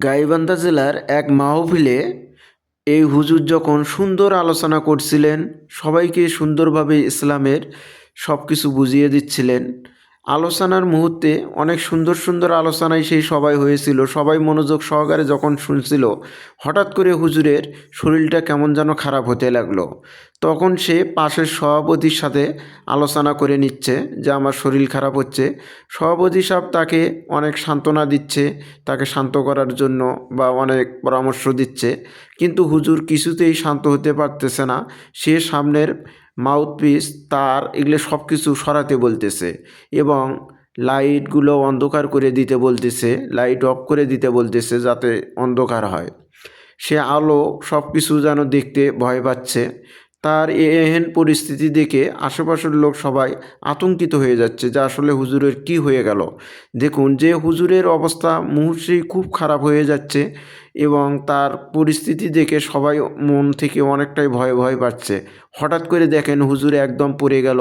গাইবান্ধা জেলার এক মাহফিলে এই হুজুর যখন সুন্দর আলোচনা করছিলেন, সবাইকে সুন্দরভাবে ইসলামের সব কিছু বুঝিয়ে দিচ্ছিলেন। আলোচনার মুহূর্তে অনেক সুন্দর সুন্দর আলোচনায় সেই সবাই হয়েছিল, সবাই মনোযোগ সহকারে যখন শুনছিল, হঠাৎ করে হুজুরের শরীরটা কেমন যেন খারাপ হতে লাগলো। তখন সে পাশের সভাপতির সাথে আলোচনা করে নিচ্ছে যে আমার শরীর খারাপ হচ্ছে। সভাপতি সাহেব তাকে অনেক সান্ত্বনা দিচ্ছে, তাকে শান্ত করার জন্য বা অনেক পরামর্শ দিচ্ছে, কিন্তু হুজুর কিছুতেই শান্ত হতে পারতেছে না। সে সামনের মাউথপিস তার এগুলো সব কিছু সরাতে বলতেছে এবং লাইটগুলো অন্ধকার করে দিতে বলতেছে, লাইট অফ করে দিতে বলতেছে যাতে অন্ধকার হয়। সে আলো সব কিছু যেন দেখতে ভয় পাচ্ছে। তার এহেন পরিস্থিতি দেখে আশেপাশের লোক সবাই আতঙ্কিত হয়ে যাচ্ছে যে আসলে হুজুরের কি হয়ে গেল। দেখুন যে হুজুরের অবস্থা মুহূর্তেই খুব খারাপ হয়ে যাচ্ছে এবং তার পরিস্থিতি দেখে সবাই মন থেকে অনেকটাই ভয় ভয় পাচ্ছে। হঠাৎ করে দেখেন হুজুর একদম পড়ে গেল